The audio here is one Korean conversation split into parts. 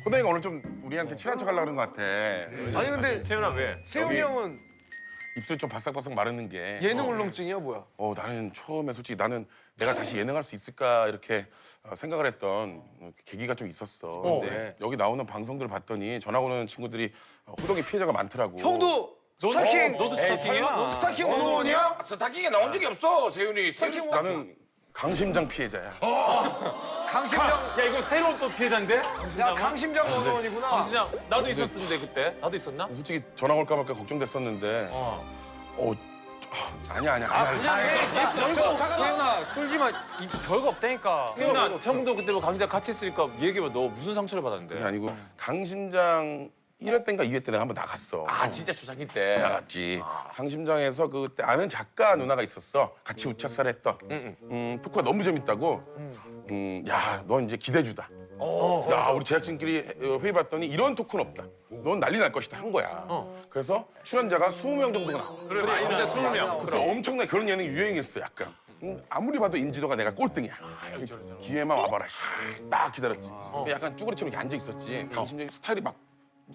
호동이가 오늘 좀 우리한테 친한 척 하려고 그런 것 같아. 아니 근데 세훈아 왜? 세훈이 여기- 형은 입술이 좀 바싹바싹 마르는 게. 예능 울렁증이야 뭐야? 나는 처음에 솔직히 나는 내가 다시 예능할 수 있을까 이렇게 생각을 했던 계기가 좀 있었어. 근데 여기 나오는 방송들 봤더니 전화 오는 친구들이 호동이 피해자가 많더라고. 형도 스타킹 너도 스타킹이야? 너 스타킹 원호원이야? 스타킹에 나온 적이 없어, 세윤이. 스타킹 나는 강심장 피해자야. 강심장 야 이거 새로운 또 피해자인데? 야 강심장 원호원이구나. 강수장 나도 있었는데 그때 나도 있었나? 솔직히 전화 올까 말까 걱정됐었는데. 아니야. 그냥 해. 저 잠깐만. 세훈아 쫄지 마. 별거 없다니까. 세훈아 형도 그때 뭐 강자 같이 했으니까 얘기해봐. 너 무슨 상처를 받았는데? 그게 아니고 강심장 1회 때인가 2회 때 내가 한번 나갔어. 아, 진짜 초창기 때. 나갔지. 강심장에서 그때 아는 작가 누나가 있었어. 같이 우차사를 했던. 토크가 너무 재밌다고. 야, 넌 이제 기대주다. 야, 우리 제작진끼리 회의 봤더니 이런 토크는 없다. 넌 난리 날 것이다 한 거야. 그래서 출연자가 20명 정도가 나와. 그래 많이 진짜 20명. 그래서 엄청나게 그런 예능이 유행했어, 약간. 아무리 봐도 인지도가 내가 꼴등이야. 기회만 와봐라. 딱 기다렸지. 약간 쭈그리처럼 이렇게 앉아 있었지. 강심장이 스타일이 막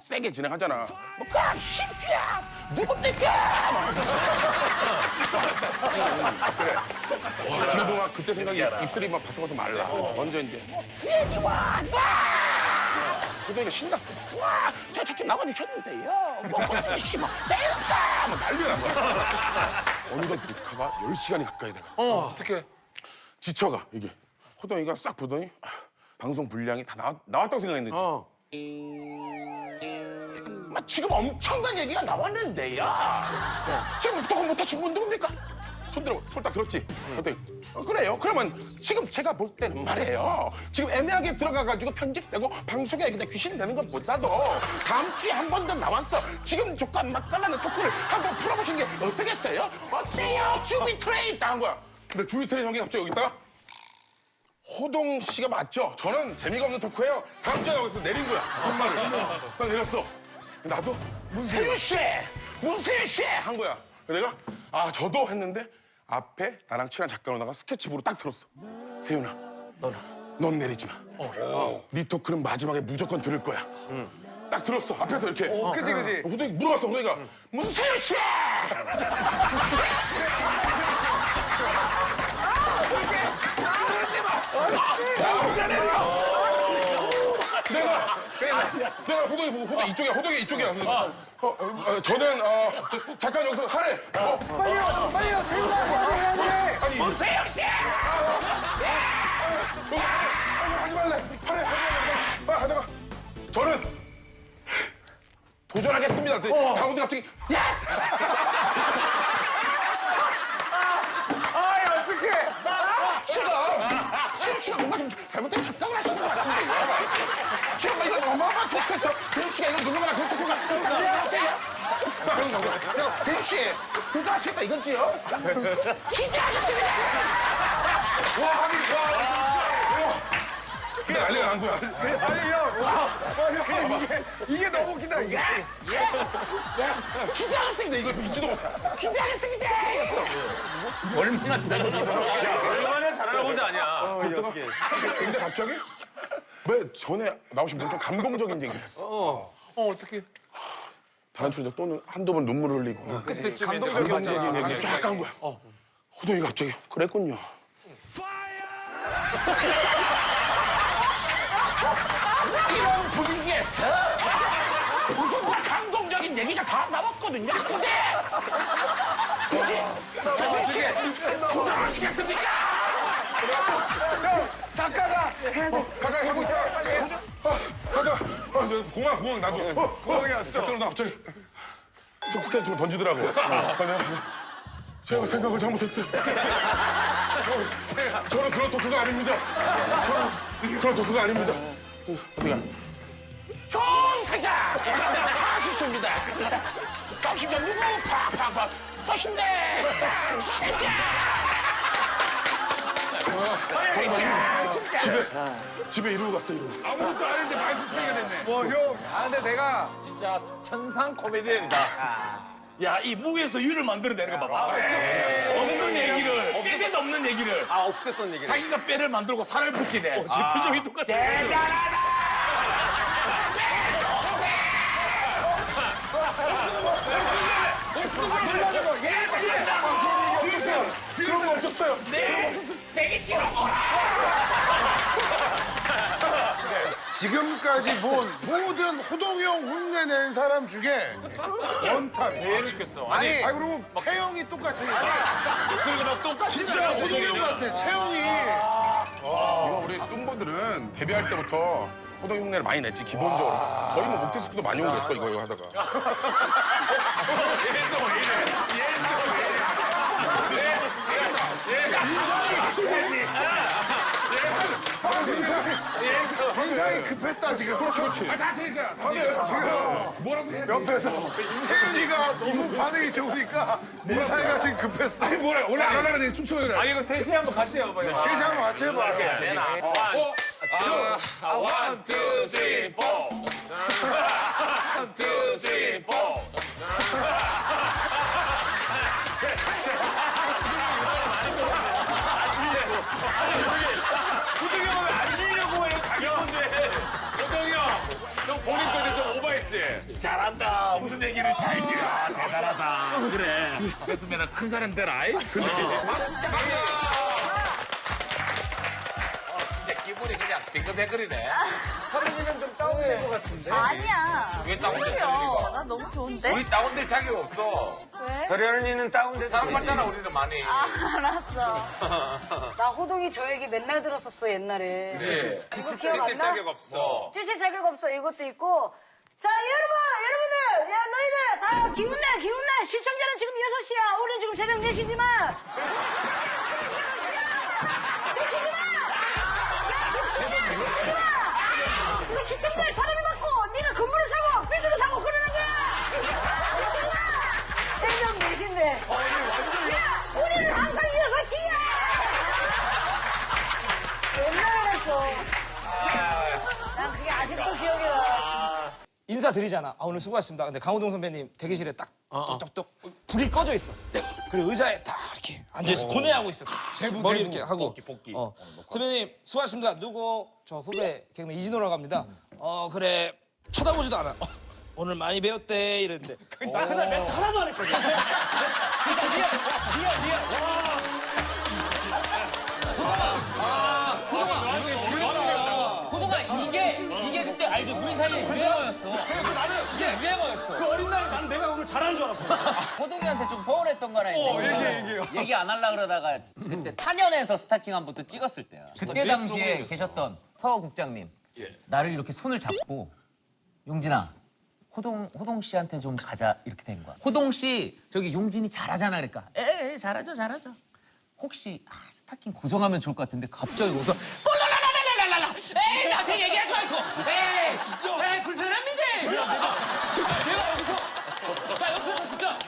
세게 진행하잖아. 뭐까 심지야 누굽니까? 그래. 와, 지금도 막 그때 생각이 입술이 막 바삭바삭 말라. 먼저 이제 피해지와 호동이가 신났어. 와, 제가 저쪽 나가주셨는데요. 씨막 댄서 막 난리가 난 거야. 어느덧 녹화가 10시간이 가까이 돼가. 어떻게? 지쳐가 이게. 호동이가 싹 보더니 방송 분량이 다 나왔다고 생각했는지. 지금 엄청난 얘기가 나왔는데요. 지금 부탁 하신 분 누굽니까? 손 딱 들었지? 그랬더니 그래요. 그러면 지금 제가 볼 때는 말이에요. 지금 애매하게 들어가가지고 편집되고 방송에 그냥 귀신 되는 것보다도 다음 주에 한 번 더 나왔어. 지금 조건 맛깔나는 토크를 한번 풀어보신 게 어떻겠어요? 어때요? 주비 트레이 딱 한 거야. 근데 주비 트레이 형이 갑자기 여기 있다가 호동 씨가 맞죠? 저는 재미가 없는 토크예요. 다음 주에 나오겠어. 내린 거야. 엄마를. 나 내렸어. 나도 문세윤 씨! 한 거야. 내가 저도 했는데 앞에 나랑 친한 작가 누나가 스케치북으로 딱 들었어. 세윤아, 넌 내리지 마. 네 토크는 마지막에 무조건 들을 거야. 딱 들었어. 앞에서 이렇게. 그지. 호동이 물어봤어. 호동이가 문세윤 씨! 내가 호동이 보고 호동이 이쪽이야. 저는 잠깐 여기서 하래. 빨리요 세훈아 해야 돼. 아니 문세영 씨! 하지 말래. 하래. 하다가 저는 도전하겠습니다. 강호동 갑자기 어떡해? 세윤 씨가 뭔가 좀 잘못된 착각을 하시는 것 같은데. 지금 이런 어마어마한 토크에서 세윤 씨가 이거 누르거나 그런 토크가 그런 거고. 세윤 씨 도전하시겠다 이건지요? 기대하겠습니다. 그게 난리가 난 거야. 아니 형 이게 너무 웃기다 이게. 기대하겠습니다. 이거 믿지도 못해. 기대하겠습니다. 얼마나 잘하는 얼마나 잘하는 혼자 아니야. 근데 갑자기 왜 전에 나오신 분 좀 감동적인 얘기를 했어. 어떻게? 다른 출연자 또는 한두 번 눈물을 흘리고 그때쯤에 감동적인 얘기 쫙 간 거야. 호동이 갑자기 그랬군요. 이런 분위기에서 무슨 감동적인 얘기가 다 나왔거든요. 근데 도전하시겠습니까? 작가가 해야 돼. 가까이 하고 있다. 가자. 공항 나도. 공항에 왔어. 작가는 나 갑자기 좀 스케치 좀 던지더라고. 제가 생각을 잘못했어요. 저는 그런 토크가 아닙니다. 저는 그런 토크가 아닙니다. 어디가? 좋은 생각! 하셨습니다. 당신은 누구? 팍팍팍 서신대! 집에 이러고 갔어, 이러고. 아무것도 안 했는데 말수 차이가 됐네. 형. 근데 내가 진짜 천상 코미디언이다. 야, 이 무에서 유를 만들어내는 거 봐봐. 없는 얘기를, 빼대도 없는 얘기를. 없앴던 얘기. 자기가 뼈를 만들고 살을 붙이네. 제 표정이 똑같아. 대단하다! 없었어요. 네, 되기 싫어. 지금까지 본 모든 호동형 흉내낸 사람 중에 원탑. 제일 웃겼어. 아니 그리고 체형이 똑같으니까. 그리고 막 똑같이 진짜 호동형 같아. 체형이. 이거 우리 뚱보들은 데뷔할 때부터 호동 흉내를 많이 냈지 기본적으로. 거의 뭐 목태스크도 많이 온 거였어 이거 하다가. 인상이 급했다 지금. 그렇지. 다 그러니까. 지금 뭐라도 해. 옆에서 세윤이가 너무 반응이 좋으니까 인상이가 지금 급했어. 아니 뭐래 원래 안 하려면 내가 춤춰야 돼. 아니 이거 셋이 한번 같이 해봐. 이거. 셋이 한번 같이 해봐. 원, 투, 쓰리, 포. 원, 투, 쓰리, 포. 호동이 형은 안 지려고 해. 자기 건데. 호동이 형, 너 본인 건데 좀 오버했지? 잘한다. 무슨 얘기를 잘 지어. 대단하다. 그래. 그랬으면 큰 사람 되라. 기분이 그냥 빙글빙글이네. 서른이는 좀 다운된 것 같은데. 아니야. 왜 다운돼? 오히려 나 너무 좋은데? 우리 다운될 자격 없어. 왜? 서른이는 다운된 사랑받잖아 우리는 많이. 아, 알았어. 나 호동이 저 얘기 맨날 들었었어 옛날에. 그래. 이거 기억 안 지칠 나? 자격 없어. 지칠 자격 없어 이것도 있고. 자 여러분들 야 너희들 다 기운내 시청자는 지금 6시야 우리 지금 새벽 4시지만 지치지 마! 우리 시청자를 사랑을 받고 네가 건물을 사고 빌딩을 사고 그러는 거야. 지치지 마! 새벽 4시인데 야 우리는 항상 6시야. 옛날에 했어. 난 그게 아직도 기억이 나. 인사드리잖아. 아, 오늘 수고하셨습니다. 근데 강호동 선배님 대기실에 딱 똑똑똑 불이 꺼져 있어. 그리고 의자에 딱 이렇게 앉아있어. 고뇌하고 있어. 머리 이렇게 하고. 복귀. 선배님 수고하셨습니다. 누구? 저 후배 개그맨 이진호라고 합니다. 그래. 쳐다보지도 않아. 오늘 많이 배웠대 이랬는데 나 그날 멘트 하나도 안 했거든. 진짜 리얼. 호동아 이게 그때 알죠? 우리 사이에 유행어였어. 그래서 나는 이게 유행어였어. 그 어린 나이 나는 내가 오늘 잘하는 줄 알았어. 호동이한테 좀 서운했던 거라 얘기해. 얘기 안 하려고 그러다가 그때 탄현에서 스타킹 한 번도 찍었을 때야. 그때 당시에 계셨던 서 국장님 나를 이렇게 손을 잡고 용진아 호동 씨한테 좀 가자 이렇게 된 거야. 호동 씨 저기 용진이 잘하잖아 그러니까 잘하죠. 혹시 스타킹 고정하면 좋을 것 같은데 갑자기 거기서 꼴라라라라라라라 에이 나한테 얘기하지 마이소 에이 불편합니다. 내가 여기서 나 옆에서 진짜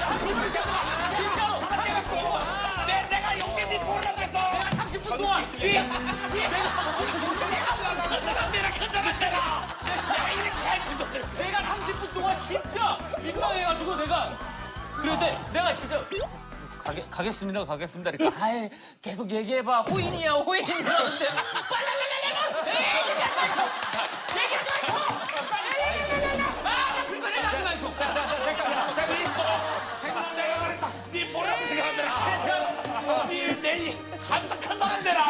30분 진짜로 30분 동안 내가 용진이 보려고 했어. 내가 30분 동안 내가 30분 동안 진짜 민망해가지고 내가 그런데 내가 진짜 가겠습니다. 그러니까 아이 계속 얘기해봐. 호인이야 하는데 얘기하지 마이소. 불편하지 마이소. 네 보라고 생각한다. 네 한덕한 사람 되라.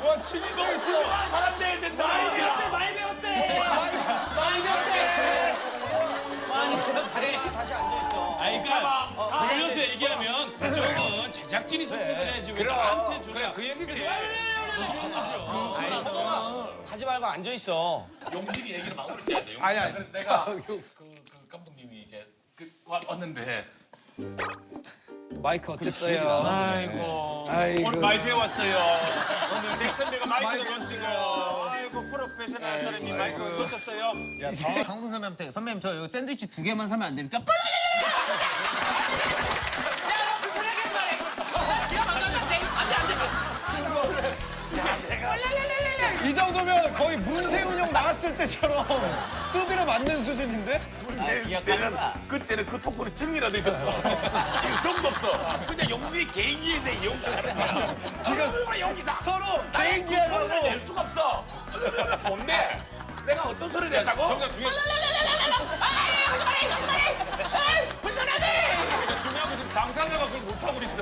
와 친이도 있어. 훌륭한 사람 돼야 된다. 많이 배웠대. 다시 앉아있어. 그러니까 돌려서 얘기하면 고정은 제작진이 선택을 해야지 왜 나한테 주냐. 그 얘기지. 하지 말고 앉아있어. 용진이 얘기를 마무리 지어야 돼. 아니. 그래서 내가 그 감독님이 이제 왔는데 마이크 어땠어요? 아이고 오늘 많이 배웠어요. 오늘 백 선배가 마이크도 놓치고 아이고 프로페셔널 사람이 마이크 놓쳤어요. 강훈 선배한테 선배님 저 여기 샌드위치 2개만 사면 안 됩니까? 이 정도면 거의 문세훈 형 나갔을 때처럼 두드려 맞는 수준인데? 그때는 그 토크는 증이라도 있었어. 이거 정도 없어. 그냥 용진이 개인기인데 용진하는 거야. 지금 여기다 서로 개인기 소리를 낼 수가 없어. 뭔데? 내가 어떤 소리를 냈다고? 정작 중요한 당사자가 그걸 못하고 있어.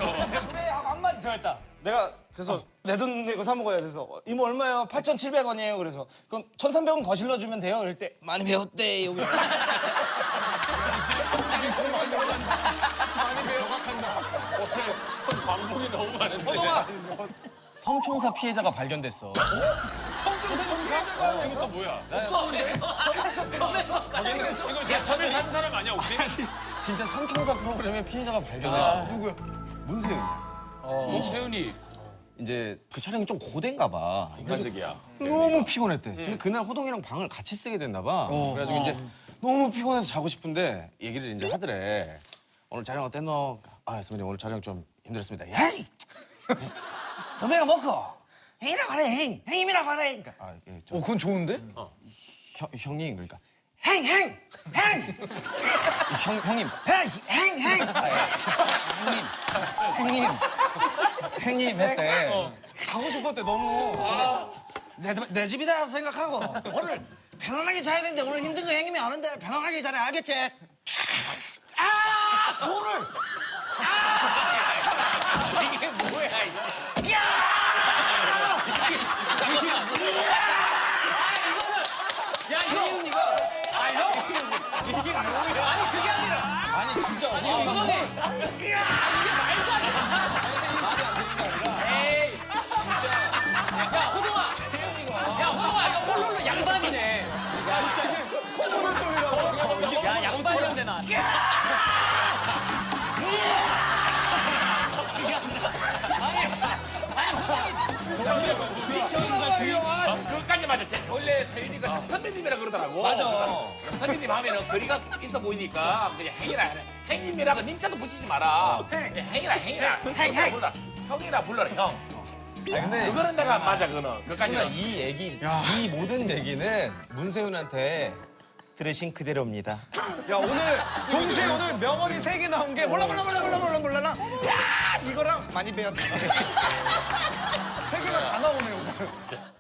그래 하고 한마디 더 했다. 내가 그래서 내 돈 내고 사 먹어야 돼서 이모 얼마예요? 8,700원이에요. 그래서 그럼 1,300원 거실러 주면 돼요. 그럴 때 많이 배웠대. 여기. 광복이 너무 많은데. 호동아. 섬총사 피해자가 발견됐어. 피해자가 이거 또 뭐야? 섬에서 이거 섬에 사는 사람 아니야 혹시? 진짜 섬총사 프로그램에 피해자가 발견됐어. 누구야? 문세윤. 세윤이 이제 그 촬영이 좀 고된가 봐. 인간적이야. 너무 피곤했대. 근데 그날 호동이랑 방을 같이 쓰게 됐나 봐. 그래가지고 이제 너무 피곤해서 자고 싶은데 얘기를 이제 하더래. 오늘 촬영 어땠노? 아, 선배님 오늘 촬영 좀 힘들었습니다. 야이! 선배가 먹고 행이라고 하래. 행님이라고 하래. 그러니까 아, 예, 그건 좋은데? 형님 그러니까 행. 형님 행. 형님 했대. 가고 싶었대 너무. 내 집이다 생각하고 오늘 편안하게 자야 되는데 오늘 힘든 거 형님이 아는데 편안하게 자래 알겠지? 아 돌을. 이게 뭐야 이거? 야! 야 이거 이게 뭐야? 아니 그게 아니라 아니 진짜 호동이 이게 말도 안 되는 에이 진짜 야 호동아 이거 폴로로 양반이네 코너를 쫄리라고. 야 양반이었네 나 그것까지 맞아. 원래 세윤이가 자꾸 선배님이라 그러더라고. 맞아. 선배님 하면은 거리가 있어 보이니까 그냥 행이라 해. 행님이라고 님자도 붙이지 마라. 행이라. 행. 형이라 불러라 형. 아 근데 그거는 내가 안 맞아 그거는. 그까지는. 이 얘기, 이 모든 얘기는 문세윤한테 들으신 그대로입니다. 야 오늘 동시에 오늘 명언이 3개 나온 게 몰라 야 이거랑 많이 배웠다 3개가 다 나오네 오늘.